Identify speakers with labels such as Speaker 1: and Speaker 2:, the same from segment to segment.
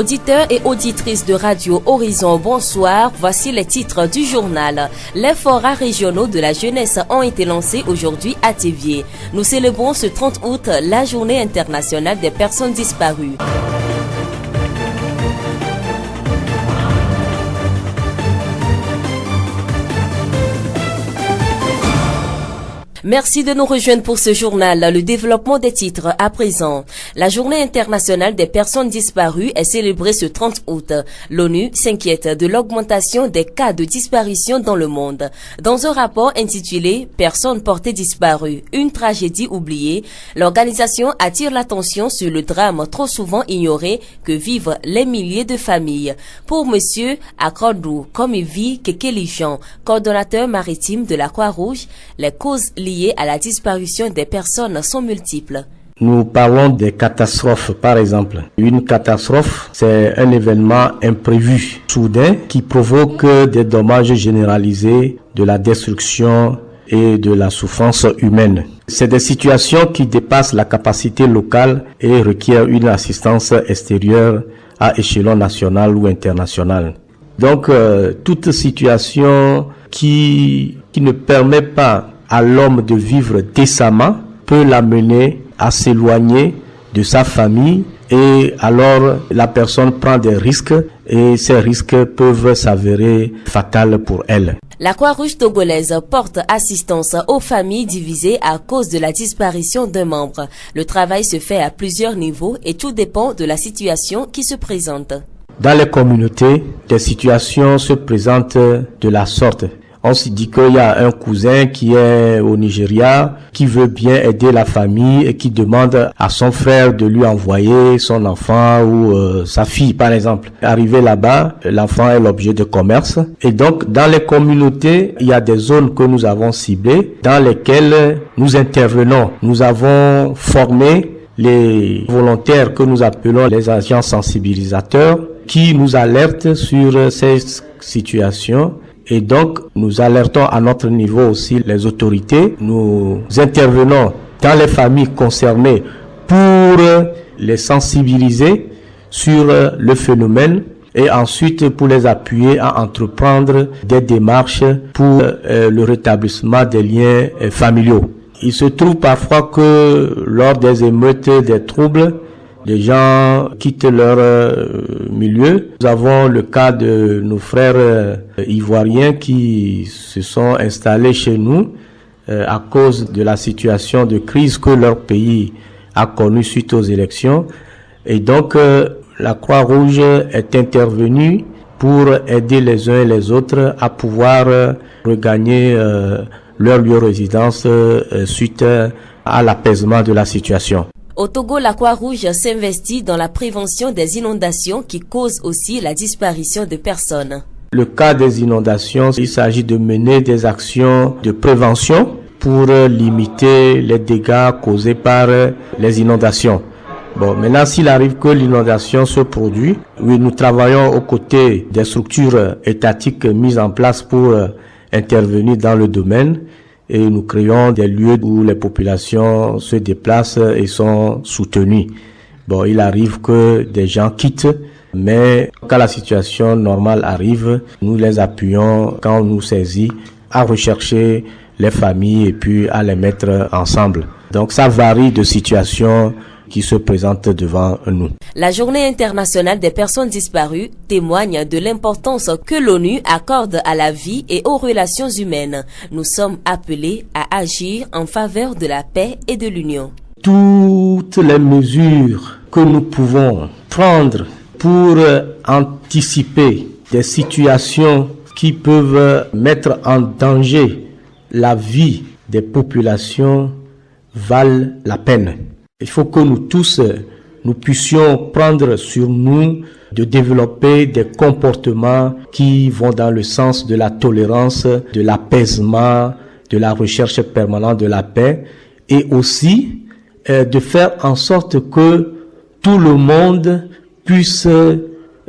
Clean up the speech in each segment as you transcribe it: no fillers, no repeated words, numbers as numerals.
Speaker 1: Auditeurs et auditrices de Radio Horizon, bonsoir. Voici les titres du journal. Les forats régionaux de la jeunesse ont été lancés aujourd'hui à Théviers. Nous célébrons ce 30 août la journée internationale des personnes disparues. Merci de nous rejoindre pour ce journal. Le développement des titres à présent. La journée internationale des personnes disparues est célébrée ce 30 août. L'ONU s'inquiète de l'augmentation des cas de disparition dans le monde. Dans un rapport intitulé « Personnes portées disparues, une tragédie oubliée », l'organisation attire l'attention sur le drame trop souvent ignoré que vivent les milliers de familles. Pour monsieur Akrodou Komivi Kekelijan, coordonnateur maritime de la Croix-Rouge, les causes liées à la disparition des personnes sont multiples.
Speaker 2: Nous parlons des catastrophes, par exemple. Une catastrophe, c'est un événement imprévu, soudain, qui provoque des dommages généralisés, de la destruction et de la souffrance humaine. C'est des situations qui dépassent la capacité locale et requièrent une assistance extérieure à échelon national ou international. Donc, toute situation qui ne permet pas à l'homme de vivre décemment peut l'amener à s'éloigner de sa famille et alors la personne prend des risques et ces risques peuvent s'avérer fatals pour elle.
Speaker 1: La Croix-Rouge togolaise porte assistance aux familles divisées à cause de la disparition d'un membre. Le travail se fait à plusieurs niveaux et tout dépend de la situation qui se présente.
Speaker 2: Dans les communautés, des situations se présentent de la sorte. On se dit qu'il y a un cousin qui est au Nigeria, qui veut bien aider la famille et qui demande à son frère de lui envoyer son enfant ou sa fille, par exemple. Arrivé là-bas, l'enfant est l'objet de commerce. Et donc, dans les communautés, il y a des zones que nous avons ciblées, dans lesquelles nous intervenons. Nous avons formé les volontaires que nous appelons les agents sensibilisateurs, qui nous alertent sur ces situations. Et donc, nous alertons à notre niveau aussi les autorités. Nous intervenons dans les familles concernées pour les sensibiliser sur le phénomène et ensuite pour les appuyer à entreprendre des démarches pour le rétablissement des liens familiaux. Il se trouve parfois que lors des émeutes, des troubles, les gens quittent leur milieu. Nous avons le cas de nos frères ivoiriens qui se sont installés chez nous à cause de la situation de crise que leur pays a connue suite aux élections. Et donc, la Croix-Rouge est intervenue pour aider les uns et les autres à pouvoir regagner leur lieu de résidence suite à l'apaisement de la situation.
Speaker 1: Au Togo, la Croix-Rouge s'investit dans la prévention des inondations qui causent aussi la disparition de personnes.
Speaker 2: Le cas des inondations, il s'agit de mener des actions de prévention pour limiter les dégâts causés par les inondations. Bon, maintenant, s'il arrive que l'inondation se produit, oui, nous travaillons aux côtés des structures étatiques mises en place pour intervenir dans le domaine. Et nous créons des lieux où les populations se déplacent et sont soutenues. Bon, il arrive que des gens quittent, mais quand la situation normale arrive, nous les appuyons quand on nous saisit à rechercher les familles et puis à les mettre ensemble. Donc ça varie de situation qui se présentent devant nous.
Speaker 1: La Journée internationale des personnes disparues témoigne de l'importance que l'ONU accorde à la vie et aux relations humaines. Nous sommes appelés à agir en faveur de la paix et de l'union.
Speaker 2: Toutes les mesures que nous pouvons prendre pour anticiper des situations qui peuvent mettre en danger la vie des populations valent la peine. Il faut que nous tous, nous puissions prendre sur nous de développer des comportements qui vont dans le sens de la tolérance, de l'apaisement, de la recherche permanente de la paix et aussi de faire en sorte que tout le monde puisse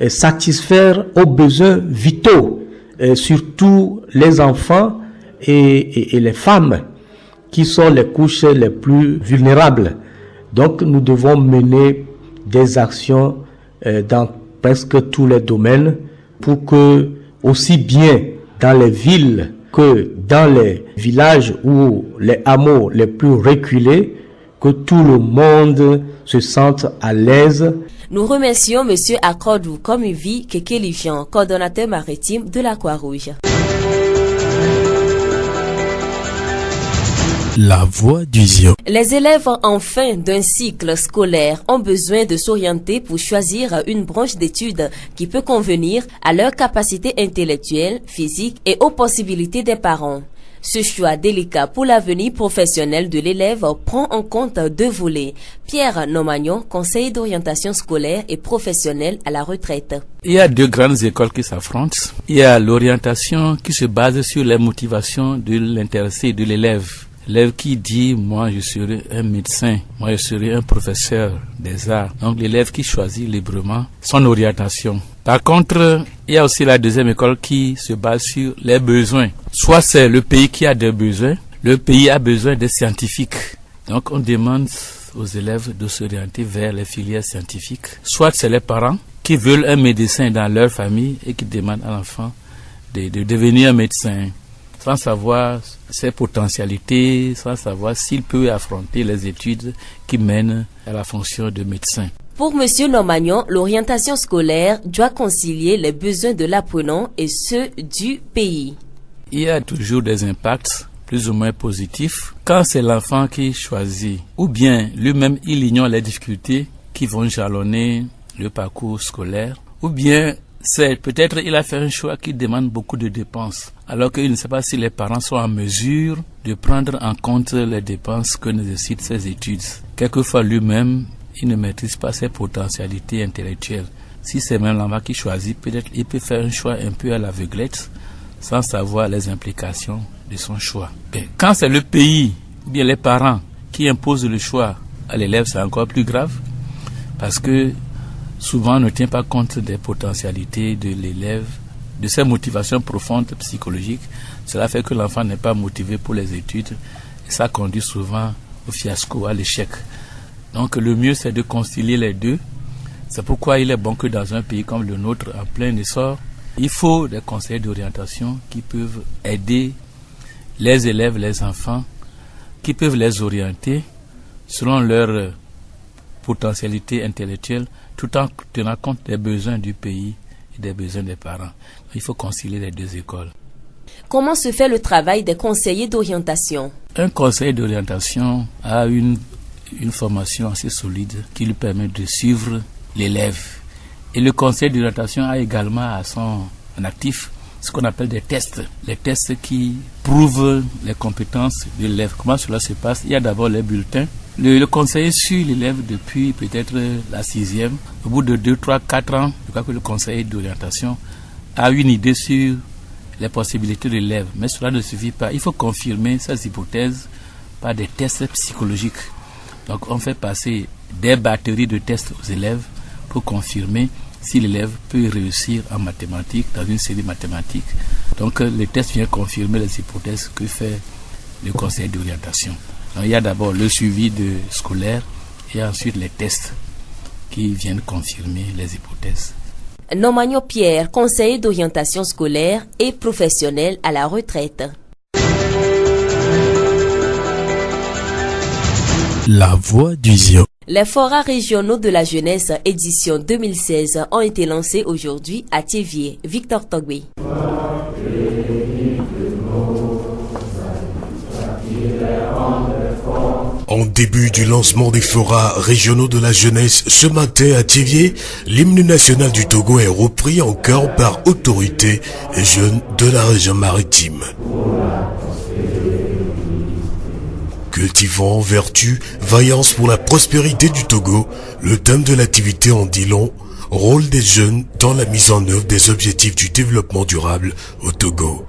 Speaker 2: satisfaire aux besoins vitaux, surtout les enfants et les femmes qui sont les couches les plus vulnérables. Donc nous devons mener des actions dans presque tous les domaines pour que, aussi bien dans les villes que dans les villages ou les hameaux les plus reculés, que tout le monde se sente à l'aise.
Speaker 1: Nous remercions M. Akrodou Komivi Kekelifian, coordonnateur maritime de la Croix-Rouge.
Speaker 3: La voix du Zion.
Speaker 1: Les élèves en fin d'un cycle scolaire ont besoin de s'orienter pour choisir une branche d'études qui peut convenir à leurs capacités intellectuelles, physiques et aux possibilités des parents. Ce choix délicat pour l'avenir professionnel de l'élève prend en compte deux volets. Pierre Nomagnon, conseiller d'orientation scolaire et professionnelle à la retraite.
Speaker 4: Il y a deux grandes écoles qui s'affrontent. Il y a l'orientation qui se base sur les motivations de l'intéressé, de l'élève. L'élève qui dit, moi je serai un médecin, moi je serai un professeur des arts. Donc l'élève qui choisit librement son orientation. Par contre, il y a aussi la deuxième école qui se base sur les besoins. Soit c'est le pays qui a des besoins, le pays a besoin des scientifiques. Donc on demande aux élèves de s'orienter vers les filières scientifiques. Soit c'est les parents qui veulent un médecin dans leur famille et qui demandent à l'enfant de devenir médecin, sans savoir ses potentialités, sans savoir s'il peut affronter les études qui mènent à la fonction de médecin.
Speaker 1: Pour M. Nomagnon, l'orientation scolaire doit concilier les besoins de l'apprenant et ceux du pays.
Speaker 4: Il y a toujours des impacts plus ou moins positifs quand c'est l'enfant qui choisit, ou bien lui-même il ignore les difficultés qui vont jalonner le parcours scolaire, ou bien c'est peut-être il a fait un choix qui demande beaucoup de dépenses, alors qu'il ne sait pas si les parents sont en mesure de prendre en compte les dépenses que nécessitent ses études. Quelquefois lui-même, il ne maîtrise pas ses potentialités intellectuelles. Si c'est même l'enfant qui choisit, peut-être il peut faire un choix un peu à l'aveuglette, sans savoir les implications de son choix. Mais quand c'est le pays, ou bien les parents, qui imposent le choix à l'élève, c'est encore plus grave, parce que souvent, on ne tient pas compte des potentialités de l'élève, de ses motivations profondes psychologiques. Cela fait que l'enfant n'est pas motivé pour les études et ça conduit souvent au fiasco, à l'échec. Donc le mieux, c'est de concilier les deux. C'est pourquoi il est bon que dans un pays comme le nôtre, en plein essor, il faut des conseils d'orientation qui peuvent aider les élèves, les enfants, qui peuvent les orienter selon leur potentialité intellectuelle, tout en tenant compte des besoins du pays et des besoins des parents. Il faut concilier les deux écoles.
Speaker 1: Comment se fait le travail des conseillers d'orientation?
Speaker 4: Un conseiller d'orientation a une formation assez solide qui lui permet de suivre l'élève. Et le conseiller d'orientation a également à son actif ce qu'on appelle des tests. Les tests qui prouvent les compétences de l'élève. Comment cela se passe? Il y a d'abord les bulletins. Le conseiller suit l'élève depuis peut-être la 6e. Au bout de 2, 3, 4 ans, je crois que le conseiller d'orientation a une idée sur les possibilités de l'élève. Mais cela ne suffit pas. Il faut confirmer ces hypothèses par des tests psychologiques. Donc on fait passer des batteries de tests aux élèves pour confirmer si l'élève peut réussir en mathématiques, dans une série mathématique. Donc le test vient confirmer les hypothèses que fait le conseiller d'orientation. Donc, il y a d'abord le suivi scolaire et ensuite les tests qui viennent confirmer les hypothèses.
Speaker 1: Nomagnon Pierre, conseiller d'orientation scolaire et professionnelle à la retraite.
Speaker 3: La voix du Zion.
Speaker 1: Les forats régionaux de la jeunesse édition 2016 ont été lancés aujourd'hui à Thiéviers. Victor Togbe.
Speaker 3: En début du lancement des forats régionaux de la jeunesse ce matin à Thiéviers, l'hymne national du Togo est repris en chœur par autorités et jeunes de la région maritime. Cultivant vertu, vaillance pour la prospérité du Togo, le thème de l'activité en dit long, rôle des jeunes dans la mise en œuvre des objectifs du développement durable au Togo.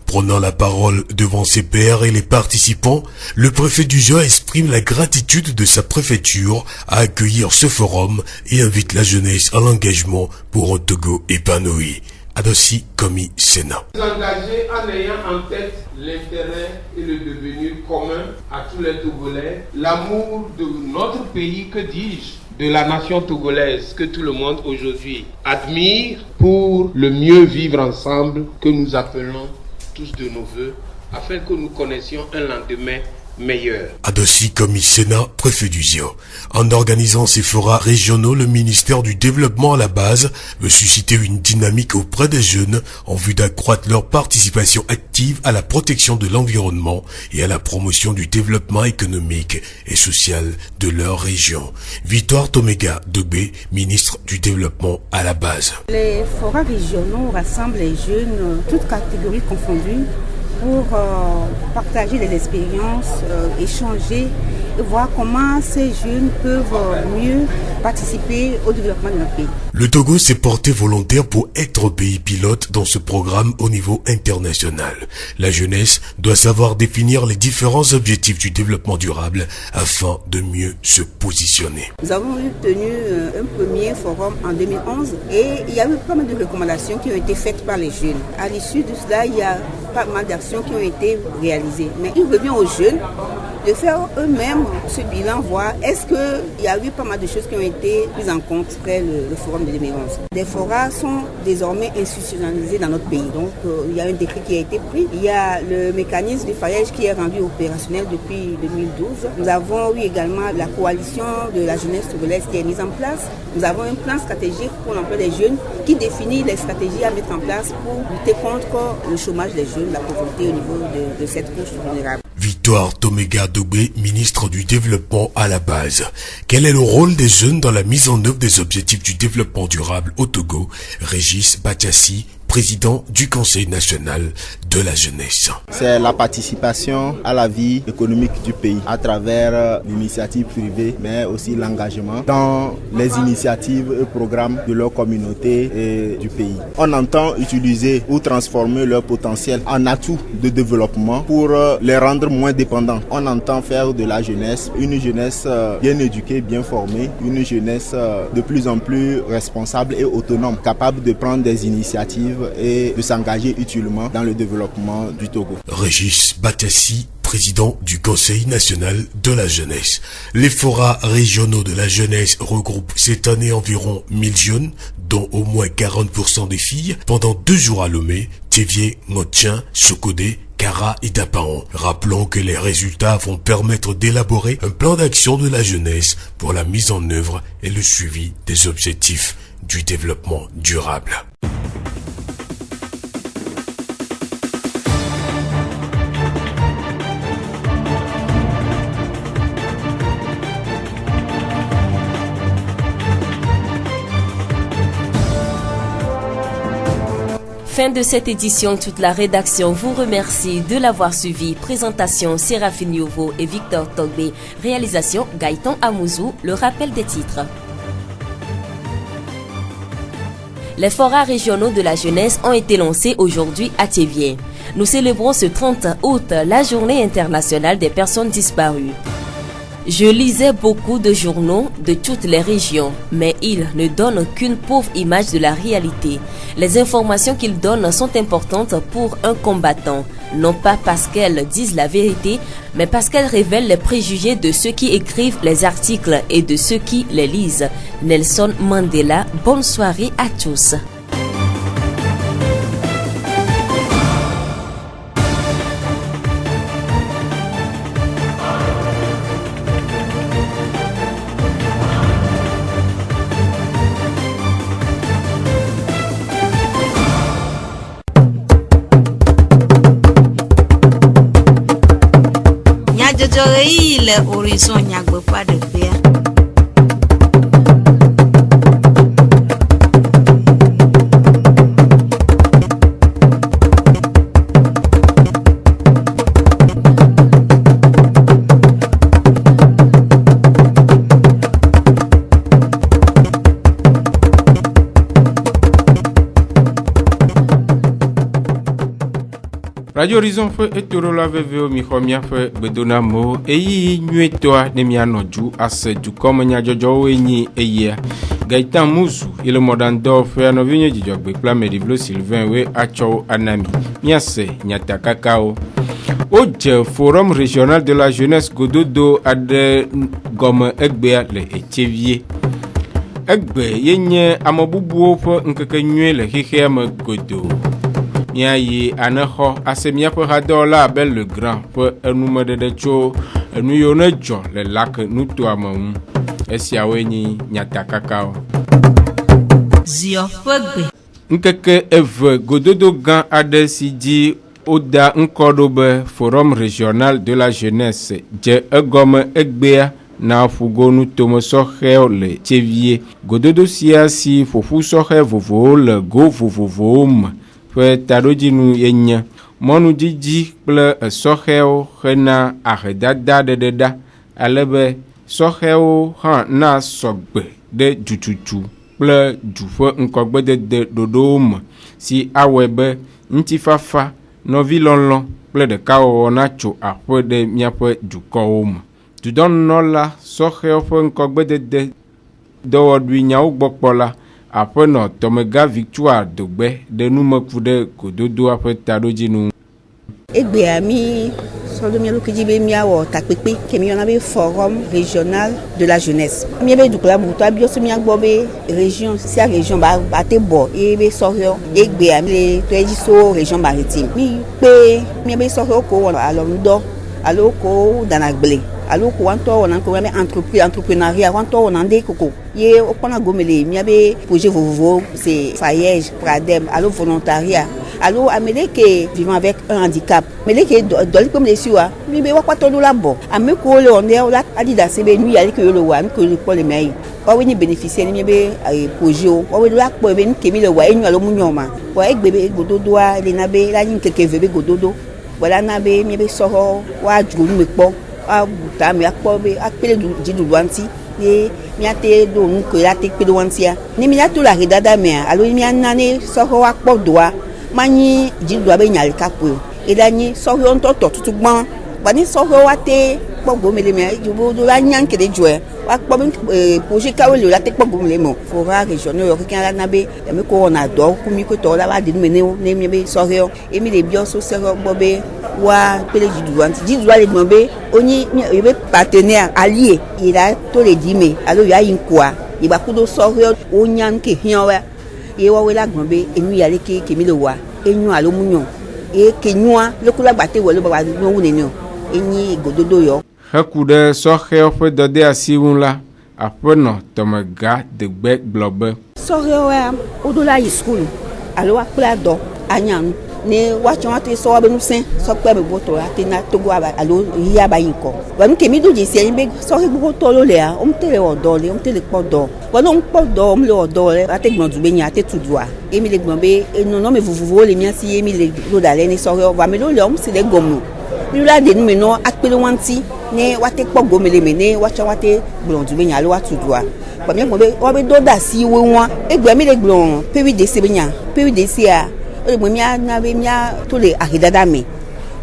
Speaker 3: Prenant la parole devant ses pairs et les participants, le préfet du Zion exprime la gratitude de sa préfecture à accueillir ce forum et invite la jeunesse à l'engagement pour un Togo épanoui. Adossi Komi Sénat.
Speaker 5: S'engager en ayant en tête l'intérêt et le devenir commun à tous les Togolais, l'amour de notre pays, que dis-je, de la nation togolaise que tout le monde aujourd'hui admire pour le mieux vivre ensemble que nous appelons tous de nos voeux afin que nous connaissions un lendemain meilleur.
Speaker 3: Adossi Commisena, préfet du Zio. En organisant ces forats régionaux, le ministère du Développement à la base veut susciter une dynamique auprès des jeunes en vue d'accroître leur participation active à la protection de l'environnement et à la promotion du développement économique et social de leur région. Victoire Tomega Dobé, ministre du Développement à la base.
Speaker 6: Les forats régionaux rassemblent les jeunes, toutes catégories confondues, pour partager des expériences, échanger et voir comment ces jeunes peuvent mieux participer au développement de notre pays.
Speaker 3: Le Togo s'est porté volontaire pour être pays pilote dans ce programme au niveau international. La jeunesse doit savoir définir les différents objectifs du développement durable afin de mieux se positionner.
Speaker 6: Nous avons tenu un premier forum en 2011 et il y a eu pas mal de recommandations qui ont été faites par les jeunes. À l'issue de cela, il y a pas mal d'actions qui ont été réalisées. Mais il revient aux jeunes de faire eux-mêmes ce bilan, voir est-ce qu'il y a eu pas mal de choses qui ont été prises en compte après le forum de 2011. Les forats sont désormais institutionnalisés dans notre pays. Donc il y a un décret qui a été pris. Il y a le mécanisme du farage qui est rendu opérationnel depuis 2012. Nous avons eu également la coalition de la jeunesse togolaise qui est mise en place. Nous avons un plan stratégique pour l'emploi des jeunes qui définit les stratégies à mettre en place pour lutter contre le chômage des jeunes, la pauvreté au niveau de cette couche vulnérable.
Speaker 3: Victoire Tomega Dobé, ministre du Développement à la base. Quel est le rôle des jeunes dans la mise en œuvre des objectifs du développement durable au Togo? Régis Batiassi, président du Conseil national de la jeunesse.
Speaker 7: C'est la participation à la vie économique du pays à travers l'initiative privée, mais aussi l'engagement dans les initiatives et programmes de leur communauté et du pays. On entend utiliser ou transformer leur potentiel en atout de développement pour les rendre moins dépendants. On entend faire de la jeunesse une jeunesse bien éduquée, bien formée, une jeunesse de plus en plus responsable et autonome, capable de prendre des initiatives et de s'engager utilement dans le développement du Togo.
Speaker 3: Régis Batiassi, président du Conseil national de la jeunesse. Les forats régionaux de la jeunesse regroupent cette année environ 1000 jeunes, dont au moins 40% des filles, pendant 2 jours à Lomé, Thévié, Motien, Sokodé, Kara et Dapaon. Rappelons que les résultats vont permettre d'élaborer un plan d'action de la jeunesse pour la mise en œuvre et le suivi des objectifs du développement durable.
Speaker 1: Fin de cette édition, toute la rédaction vous remercie de l'avoir suivi. Présentation Séraphine Yovo et Victor Togbé. Réalisation Gaëtan Amouzou. Le rappel des titres. Les forats régionaux de la jeunesse ont été lancés aujourd'hui à Thévié. Nous célébrons ce 30 août la journée internationale des personnes disparues. Je lisais beaucoup de journaux de toutes les régions, mais ils ne donnent qu'une pauvre image de la réalité. Les informations qu'ils donnent sont importantes pour un combattant, non pas parce qu'elles disent la vérité, mais parce qu'elles révèlent les préjugés de ceux qui écrivent les articles et de ceux qui les lisent. Nelson Mandela, bonne soirée à tous.
Speaker 8: Le horizon nyagbe pas de paix.
Speaker 9: Radio Horizon fue etorola veveo mi xɔmia ƒe gbedonamo eyi nyuietɔa ne mianɔdzu ase dukɔ me nyadzɔdzɔwoe nyi eyia Gaëtan Muzu ile mɔɖaŋudɔ ƒe nɔvi nye dzidzɔgbe kple Ameɖivlo Sylvain we atsɔwo anami miase nyatakakawo. Wodze Forum Régional de la Jeunesse gododo aɖe gɔme egbea le Etsevie. egbe yenye amebubuwo ƒe nkeke nyuie le xexea me godo. Miayi anexɔ ase miaƒe hadɔwɔla abe le grand ƒe enumeɖeɖe tso enu yiwo ne dzɔ le lake nutoa me ŋu. Esiawoe nye nyatakakawo.
Speaker 8: Zio ƒe gbe.
Speaker 9: Nkeke eve gododo gã aɖe si dzi woda ŋkɔ ɖo be Forum Régional de la Jeunesse dze egɔme egbea na ƒugonu tome sɔxɛwo le tsevie. Gododo sia si ƒoƒu sɔxɛ vovovowo le go vovovowo me ƒe taɖodzinu yenye mɔnudzidzi kple esɔxɛwo hena ahedada ɖeɖeɖa, alebe sɔxɛwo hã na sɔgbe ɖe dzutsutsu kple du ƒe ŋkɔgbedede ɖoɖowo me si awɔe be ŋutifafa, nɔvilɔlɔ kple ɖekawɔwɔ natso aƒe ɖe míaƒe dukɔwo me. Dudɔnunɔla sɔxɛwo ƒe ŋkɔgbedede dɔwɔɖui nyawo gbɔ kpɔla aƒenɔ Tɔmega Victoire Dogbe ɖe numeku ɖe gododoa ƒe taɖodzinu.
Speaker 6: Egbea mi sɔdo mi lokidzi be miawɔ takpekpe ke mi yɔna be Forum Régional de la Jeunesse. Mi be dukɔla bubuto abiɔso mi gbɔ be région sia région ba te bɔ eye be sɔhɛwo. Egbea mi le to edzi so région maritime. Mi pe mi be sɔhɛwo ko wɔ alɔnudɔ alo ko danagble. Alo ko wantɔ wɔna ko be entrepreneuriat wantɔ wɔna de koko ye okpɔna gomele miabe projet vovovo c'est Fayège, Pradem alo volontariat alo amele ke vivant avec un handicap mele ke doli comme les siwa mi be wakwato do la bo ame ko le onde la adida sebe nu yali ke le wa mi ko le ko le mai wa we ni bénéficiaire mi be projet o wa we la ko be ni ke mi le wa enu alo munyoma wa egbebe gododo a le na be la ni keke vebe gododo wala na be mi be soho wa djuru me kpo a buta mi akpo be akpele jidu wanti ye mi ate do nu ko la te kpele wantia ni mi ato la redada me alo mi anane soho akpo doa mani jidu abe nyali kapo edani soho ntoto tutugbon bani soho wate kpogbo mele me jubo do la nyanke de joe wa kpo projet kawo le la te kpogbo mele mo Forum Régional yo kikan la na be me ko na do ku mi ko to la ba di meneo ne mi be soho e mi le bio so soho gbo be wa pele jidu ale gbo be oni mi be partenaire allié il a to le dime alo ya yin kwa e ba kudo soho o nyan ke hian wa ye wa we la gbo be enu ya le ke mi le wa enyu alo munyo e ke nyua le kula gbate wo le ba no wu nenu enyi gododo yo
Speaker 9: heku ɖe sɔxɛwo ƒe dɔde asi ŋu la aƒenɔ Tɔmega Degbe gblɔ be
Speaker 6: sɔxɛwoa wodo la yi skulu alo akpla dɔ anyanu ne watsɔ wate sɔ be nusẽ sɔkpe be bɔtɔ ate na togo alo yi aba yi kɔ wa nu ke mi do dzesi anyi be sɔxe gbogbo tɔ lo lea wo te le wɔ dɔ le wo te le kpɔ dɔ wa ne wo kpɔ dɔ wo le wɔ dɔ le ate gblɔ du be nya ate tu dua e mi le gblɔ be nɔnɔme vovovowo le miasi ye mi le do da le ne sɔxe wa me lo le wo si le gɔme mi la de nu me no akpele wanti ne wate kpɔ gomele me ne watsɔ wate gblɔ du be nya alo watu dua ba mi gblɔ be wa be do da si wo wa egbe mi le gblɔ PUDC be nya PUDC a o mo mia na be mia to le ahidada me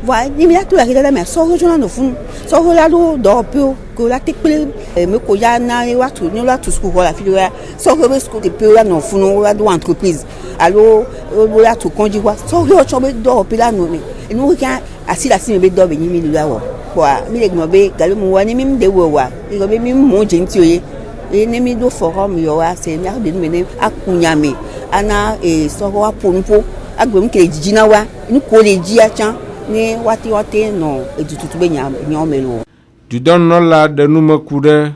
Speaker 6: wa ni mia to ahidada me so ho jona no fun so ho la do do pe ko la te pele me ko ya na wa tu ni la tu school la fi wa so ho be school de pe la no fun la do entreprise alo o la tu konji wa so ho cho be do pe la no me enu kan asila si me be do be ni mi la wo wa mi le gbo be galo mo wa ni mi de wo wa e go be mi mo je nti oye e ne mi do forum yo wa se mi a de me ne akunya me ana so ho wa ponpo agbem ke jijina wa ni ko le ji achan ni wati no edututu be nya omelo
Speaker 9: dudɔnunɔla ɖe numeku ɖe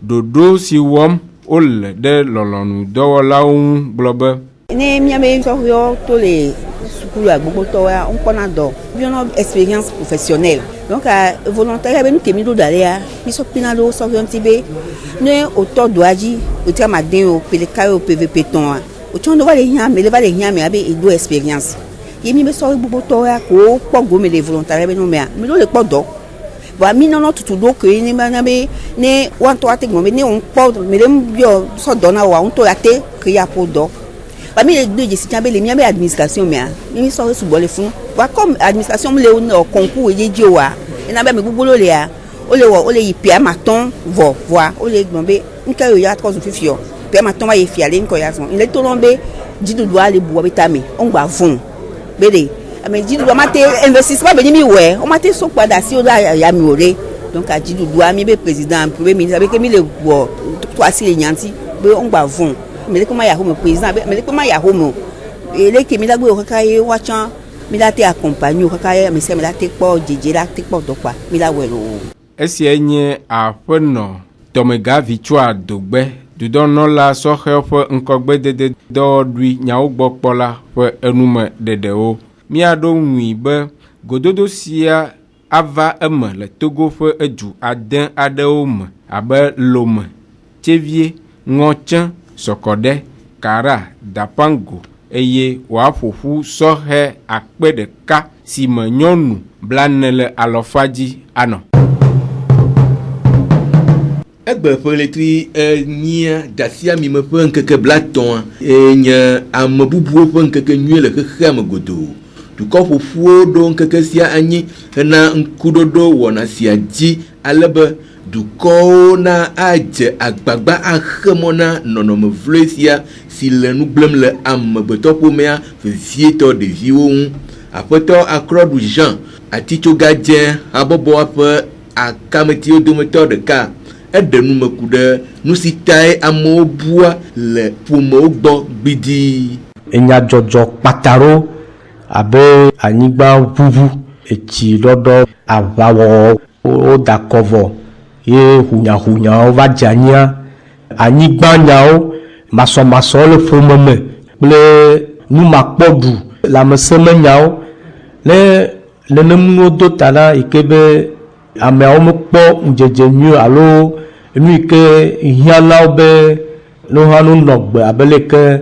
Speaker 9: ɖoɖo si wɔm wole ɖe lɔlɔnu dɔwɔlawo ŋu gblɔ be
Speaker 6: ne mia be sɔhɔ to le sukulu agbogboto wa on kona do biono expérience professionnelle donc volontaire be nu ke mi do dalea mi so pinalo sɔhɔ ntibe ne oto doaji o tia maden o peleka o PVP ton a o chondo va le hia me le va le hia me abe edo expérience ye mi be so gbogbo to ya ko po go me le volontaire be no me a mi lo le po do wa mi no tutu do ke ni na be ne wan to ate go me ne on po me le bio so do na wa on to ate ke ya po do ba mi le do je si be le mi abe administration me a mi so su bo le fun wa comme administration me le no concours ye ji wa e na be me gbogbo lo le a o le yi pia maton vo voir o le gbe nka yo ya 3 pe ma toma ye fiale nko ya son ile to lombe jidu do ale bu obitami on gba fun bele ame jidu do ma te investissement be ni mi we o ma te so pada si o da ya mi ore donc a jidu do ami be président premier ministre avec mi le bo to asi le nyanti be on ba vun me ko ma ya homo président me ko ma ya homo e le ke mi la gbe o kaka ye wa chan mi la te accompagne o kaka ye mi se mi la te po jeje la te po do pa mi la welo
Speaker 9: esi enye afeno tomega vichua dogbe dudono la sohe fo nkogbe dede do dui nyawo gbokpola fo enume dede o mi ado nwi be gododo sia ava eme le Togo fo edu aden adewo me abe lome chevie ngochen sokode kara dapango eye wa fofu sohe akpe de ka si me nyonu blanele alofaji ano
Speaker 10: egbe feletri nia dasia mi me pe nkeke blaton nye amebubuo pe nkeke nyue le xexe me godo dukɔ ƒoƒuwo ɖo nkeke sia anyi hena ŋkuɖoɖo wɔna sia dzi alebe dukɔwo na adze agbagba axe mɔ na nɔnɔme vloe sia si le nu gblẽm le amegbetɔƒomea vevietɔ ɖeviwo ŋu. Aƒetɔ Akroɖu Jean Atitsogadze habɔbɔ ƒe akametiwo dometɔ ɖeka eɖe numeku ɖe nu si tae amewo bua le ƒomewo gbɔ gbidi.
Speaker 2: Enyadzɔdzɔ kpataro abe anyigba ʋuʋu etsi ɖɔɖɔ aʋawɔwɔ woda kɔvɔ ye hunyahunya va dze anyia anyigba nyawo masɔmasɔ le ƒome me kple numakpɔɖu lãmesẽmenyawo le nenem wodo ta na yi ke be ameawo mekpɔ ŋudzedze nyui alo nu yi ke hiã na wo be ne wohã no nɔ gbe abe leke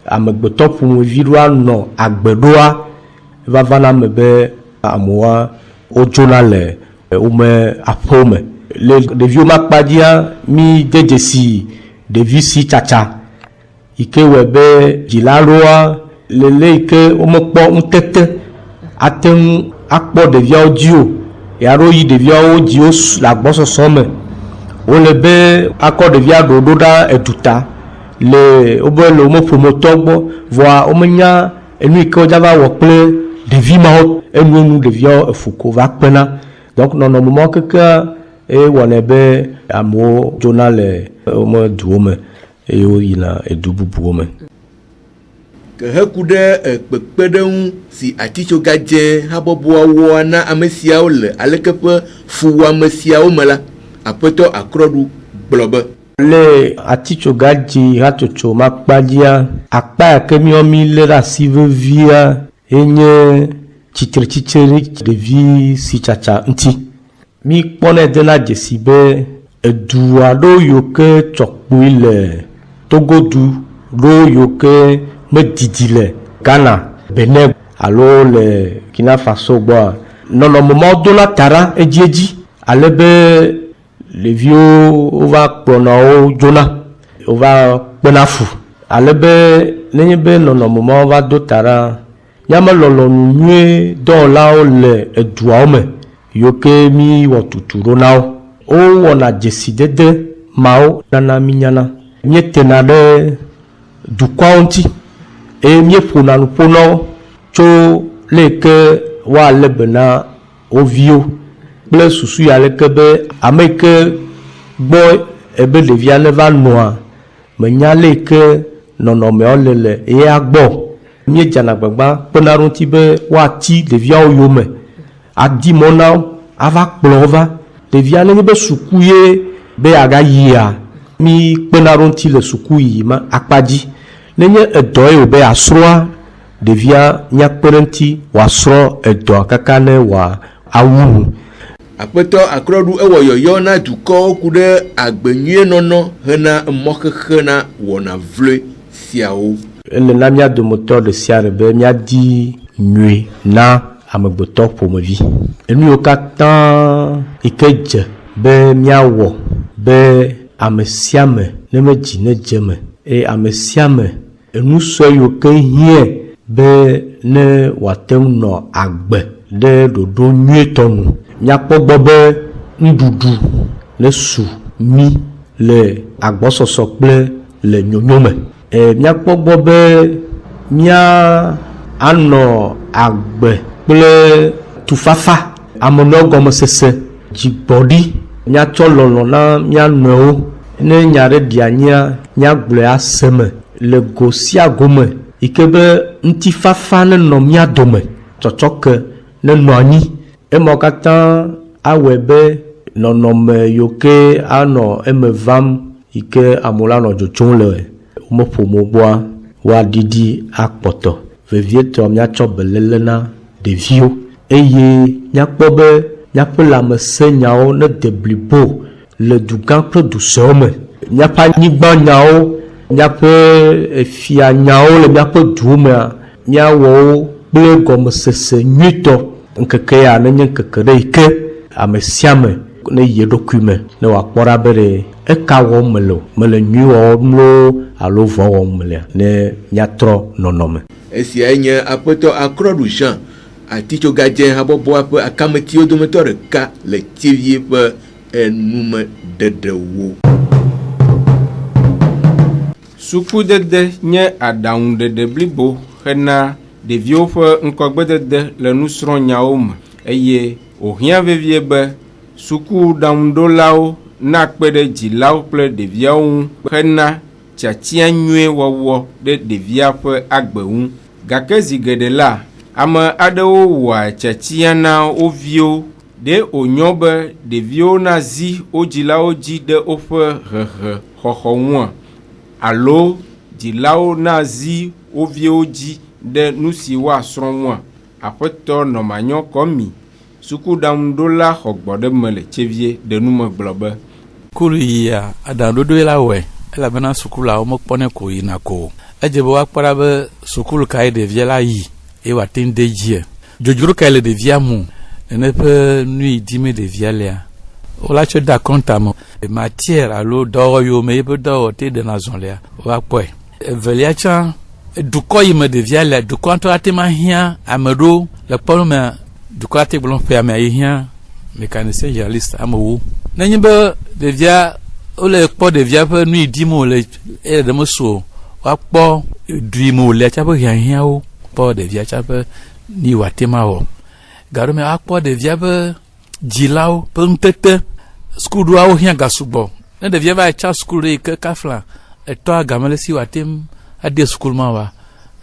Speaker 2: amegbetɔ ƒomevi ɖoa nɔ agbe ɖoa vava na me be amewoa wodzona le wome aƒewo me le ɖeviwo ma kpadzia mi de dzesi ɖevi si tsatsa yi ke wɔe be dzila ɖoa lele yi ke womekpɔ ŋutete ate ŋu akpɔ ɖeviawo dzi o ya ɖo yi ɖeviawo dzi wo le agbɔsɔsɔ me wole be akɔ ɖevia ɖo ɖa eduta le wobe le wome ƒometɔ gbɔ vɔa womenya enu yi ke wodzava wɔ kple ɖevi mawo enu ɖeviawo efuko va kpena donc nɔnɔme mawo keke wɔnɛ be amewo dzona le wome duwo me eye woyina edu bubuwo me.
Speaker 10: Ke heku ɖe kpekpeɖeŋu si Atitsogadze habɔbɔa wɔa na ame siawo le aleke ƒe fuwɔame siawo me la, Aƒetɔ Akroɖu gblɔ be
Speaker 2: le Atitsogadze hatsotso ma kpadzia akpa yake mi le ɖe asi vevia enye tsitre ɖevi si tsatsa ŋuti. Mi kpɔnɛ de na dzesi be edu aɖewo yiwo ke tsɔkpoe le Togodu ɖo yiwo ke medidi le Ghana, Benin alo le Burkina Faso gbɔa nɔnɔme mawo do na ta ɖa edzi alebe ɖeviwo wova kplɔna wo dzona wova kpena fu alebe nenye be nɔnɔme mawo va do ta ɖa nyame lɔlɔnu nyuie dɔwɔlawo le eduawo me yiwo ke mi wɔ tutu ɖo na wo wowɔna dzesidede mawo nana mi nyana mietena ɖe dukɔawo ŋuti eye mieƒona nuƒo na wo tso le ke woalé be na wo viwo kple susu ya leke be ame yi ke gbɔ ebe ɖevia neva nɔa menya le ke nɔnɔmeawo le eya gbɔ míedzana gbagba kpena ɖo ŋuti be woati ɖeviawo yome adi mɔ na wo ava kplɔ va ɖevia nenye be suku ye be aga yia mi kpena ɖo ŋuti le suku yi ma akpadzi nenye edɔ ye wo be asrɔ̃a ɖevia miakpe ɖe ŋuti wòasrɔ̃ edɔ kaka ne wòa awunu.
Speaker 10: Aƒetɔ Akroɖu ewɔ yɔyɔ na dukɔwo ku ɖe agbenyuie nɔnɔ hena mɔxexe na wɔna vloe siawo.
Speaker 2: Ele na mia dometɔ ɖe sia ɖe be miadi nyui na amegbetɔ ƒomevi. Enu yiwo katã yi ke dze be miawɔ be ame sia me ne medzi ne dze me eye ame sia me enu sue yiwo ke hiẽ be ne wòate ŋu nɔ agbe ɖe ɖoɖo nyuietɔ nu. Miakpɔ gbɔ be nuɖuɖu le su mi le agbɔsɔsɔ kple le nyonyo me. Miakpɔ gbɔ be mia anɔ agbe kple tufafa amenɔwo gɔmesese dzigbɔɖi miatsɔ lɔlɔ na mia nɔewo ne nyare diania nya gblea seme le gosia gome ikebe ntifafa ne no mia dome tsotsoke ne no anyi emokata awebe nonome yoke ano emevam ike amola no jochon le mopomo boa wa didi akpoto vevieto mia chobelele na devio eye nyakpobe nyapelame senyawo ne deblibo le dugan kple dusome nyapa nyigba nyawo nyape fia nyawo le miape dume miawo kple gɔmesese nyuitɔ nkeke ya ne nye nkeke ɖe ike ame sia ame ne yi eɖokui me ne wòakpɔ ɖa be ɖe eka wɔm mele nyui wɔm lo alo vɔ wɔm melea ne miatrɔ nɔnɔme.
Speaker 10: Esia nye aƒetɔ Akroɖu Jean atitsogadze habɔbɔa ƒe akametiwo dometɔ ɖeka le tivie ƒe enumeɖeɖewo.
Speaker 9: Sukudede nye aɖaŋuɖeɖe blibo hena ɖeviwo ƒe ŋkɔgbedede le nusrɔ̃nyawo me eye wòhiã vevie be sukuɖaŋuɖolawo nakpe ɖe dzilawo kple ɖeviawo ŋu hena tiatia nyuie wɔwɔ ɖe ɖevia ƒe agbe ŋu. Gake zi geɖe la, ame aɖewo wɔa tiatia na wo viwo ɖe wònyɔ be ɖeviwo nazi wo dzilawo dzi ɖe woƒe hehe xɔxɔ ŋua alo dzilawo nazi wo viwo dzi ɖe nu si woasrɔ̃ ŋua. Aƒetɔ Nɔmanyɔ Kɔmi sukuɖaŋuɖola xɔgbɔ ɖe me le tsevie ɖe nume gblɔ be
Speaker 4: sukulu yia aɖaŋuɖoɖoe la wɔe elabena sukulawo mekpɔnɛ ko yina ko edze be woakpɔ ɖa be sukulu kae ɖevia la yi eye wòate ŋu de dzie dzodzro kae le ɖevia mu nene ƒe nu yi dim ɖevia lea wola tso da kɔnta me matière alo dɔwɔ yiwo me yiƒe dɔwɔ te ɖena zɔ lea woakpɔe. Evelia tsã dukɔ yi me ɖevia lea dukɔ ŋutɔ ate ma hiã ame ɖewo le kpɔnu mea dukɔ ate gblɔ ƒe amea yi hiã mécanicien généraliste amewo nenye be ɖevia wole kpɔ ɖevia ƒe nu yi dim wòle eye ɖe meso woakpɔ du yi me wòlea tsa ƒe hiãhiãwo kpɔ ɖevia tsa ƒe nu yi wòate ma wɔ gaɖo me woakpɔ ɖevia ƒe dzilawo ƒe ŋutete sukuɖoawo hiã gasugbɔ ne ɖevia va tsa sukulu ɖe yi ke kafla etɔ agame le si wòate ade sukulu ma wa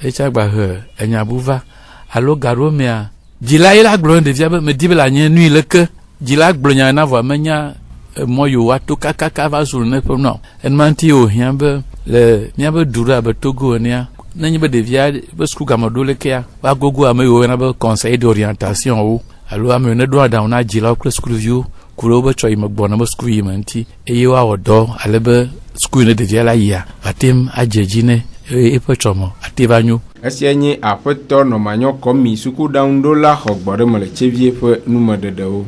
Speaker 4: etsa gba he enyabu va alo gaɖo mea dzila ye la gblɔ ne ɖevia be medi be le anye nu yi leke dzila gblɔ nya na vɔ amenya mɔ yiwo ato kakaka va zu ne ƒe nɔ enuma ŋuti wòhiã be le míabe du ɖe abe Togo enea nenye be ɖevia be suku game ɖo lekea woagogo ame yiwo yɔna be conseil d'orientation wo alo ame yiwo ne ɖo aɖaŋu na dzilawo kple sukuviwo ku ɖe wobe tsɔ yi me gbɔna be suku yi me ŋuti eye woawɔ dɔ ale be suku yi ne ɖevia la yia wòate adze dzi ne eƒe tsɔmɔ ate va nyo.
Speaker 9: Esia nye aƒetɔ Nɔmanyɔ Kɔmi sukuɖaŋuɖola xɔgbɔ ɖe me le tsevie ƒe numeɖeɖewo.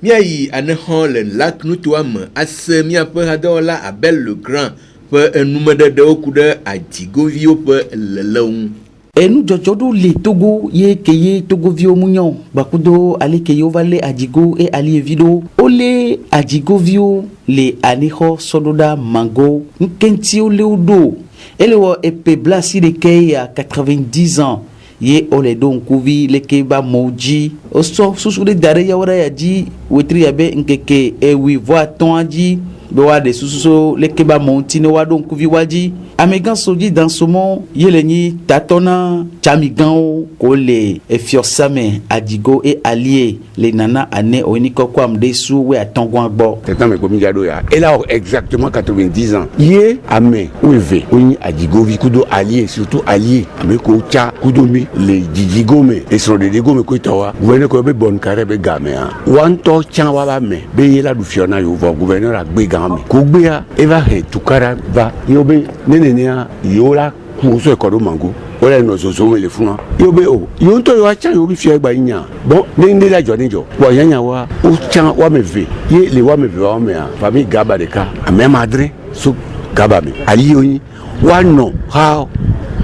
Speaker 10: Míayi anexɔ le lac nutoa me ase míaƒe hadɔwɔla Abel le Grand ƒe enumeɖeɖewo ku ɖe adzigoviwo ƒe lelewo ŋu.
Speaker 11: Enudzɔdzɔ ɖo le Togo ye ke ye Togoviwo mu nyɔ gbakudo ale ke ye wova lé adzigo e alievi ɖo wolé adzigoviwo le anexɔ sɔɖoɖa mango ŋkentiwo lé wo ɖo ele wɔ epe blasi ɖeke ya 90 ans ye ole do ŋkuvi leke ba mo dzi osɔ susu ɖe da ɖe yawo ɖe ya dzi wetri abe ŋkeke 8 dzi be woaɖe sususo leke ba mo ŋuti ne woaɖo ŋkuvi wa dzi amegã sodzi dansomɔ ye le nyi tatɔ na tsamigãwo ko le efiɔsame adigo e alie le nana ane oyini kɔkɔ am ɖe su we atɔngɔa gbɔ.
Speaker 12: Tɛtɛ mɛ komi dza ɖo ya ele awɔ exactement 90 ans ye ame weve wonyi adigovi kudo alie surtout alie ame ko tsa kudo mi le dzidzigo me esrɔ̃ɖeɖe go me ko etɔ wa gouverneur ko be bɔn kare be gamea wa ŋutɔ tsã wa ba me be ye la ɖu fiɔ na yewo vɔ gouverneur agbe gã me ko gbea eva he tukara va yewo be nenea yewo la kuso ekɔ ɖo mango wole nɔ zɔzɔm le funa yewo be o yewo ŋutɔ yewo atsã yewo bi fiɔ egba yi nya bɔn ne la dzɔ ne dzɔ bɔn yanya wa wo tsã woame eve ye le woame eve wa mea famille gaba ɖeka ame adre so gaba me ali yewo nyi woanɔ ha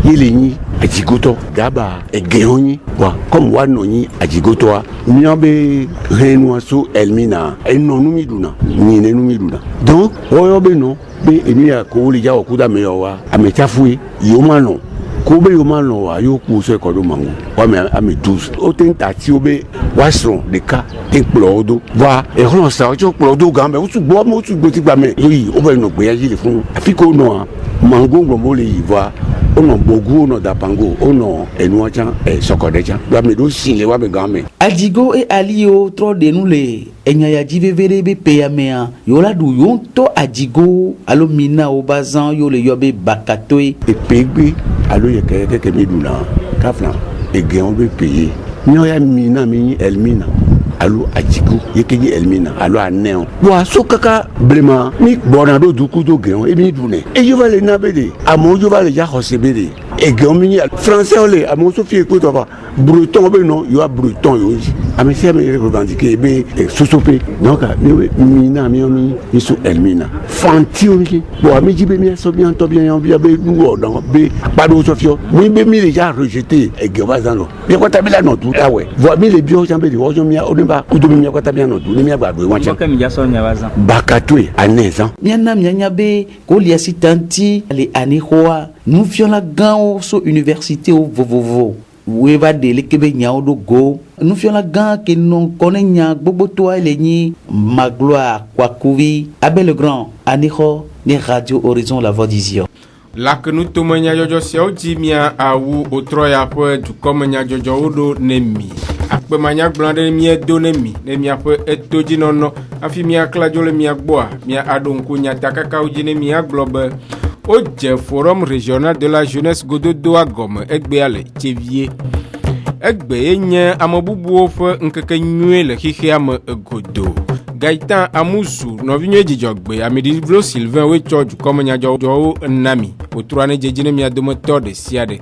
Speaker 12: ye le nyi adzigotɔ gaba ege wo nyi wa comme woanɔ nyi adzigotɔa mía be hẽnua so elmina enɔ nu mi ɖuna nyine nu mi ɖuna donc woyɔ be nɔ be enu ya ko wole dza wɔ ku da me yɔ wa ame tsafue yewo ma nɔ kobe yo man lo wa yo ku so ko do mangu wa me ami 12 o ten ta ti obe wa son de ka ten plodo wa e ron sa o plodo gan be o tu gbo ti gba me yi o be no gbe ya yi le fun afi ko no mango ngbo le yi wa ono bogu ono dapango ono enuacha sokodecha wa me do sin le wa be gan me
Speaker 11: Adjigo et Alio tro de nous les enyaya jivevere be peyamea yola du yonto Adjigo alo mina obazan yo le yobe bakatoe
Speaker 12: e pegbe alo ye ke medula kafla e gen be payer nyoya mina mi elmina alo Adjigo ye ke elmina alo anen wa so kaka blema ni bona do duku do gen e mi dune e yo va le nabede amo yo va le ya hosebede e gen mi français ole amo so fi ko to ba breton be no yo a breton yo ami se me revendiquer be sosope donc mina mi so elmina fanti o mi bo ami jibe mi so bien to bien yon bien be nu donc be pa do sofio mi be mi déjà rejeté e gen va zan lo bi ko tabila no tu tawe vo mi le bio jambe de wo mi o ne ba ku do mi ko tabila no tu ni mi agbado wan che
Speaker 13: mi ja so nya va zan
Speaker 12: bakatwe anezan
Speaker 11: miana mianya be ko liasi tanti le anihoa nous fions la gan so université au vovovo weva de lekebe nyao do go nous fions la gan que non connaît nya gbogbo to ele ni magloire kwakuvi Abel le grand aniho ni radio horizon la voix d'Ision
Speaker 9: la que nous tomanya jojo sia jimia awu otroya po du komanya jojo odo nemi akpe manya blande mi do nemi nemi apo etoji nono afi mi aklajo le mi agboa mi adonku nya takaka ujine mi aglobe au forum régional de la jeunesse Gododo à Gom egbe ale Tchevier egbe nye amabubu ofe nkeke nyue le hihe am Godo Gaëtan Amuzu novinyo jijogbe amidi vlo Sylvain we choju comme nya jojo nami otrane jejine mi adomo tode siade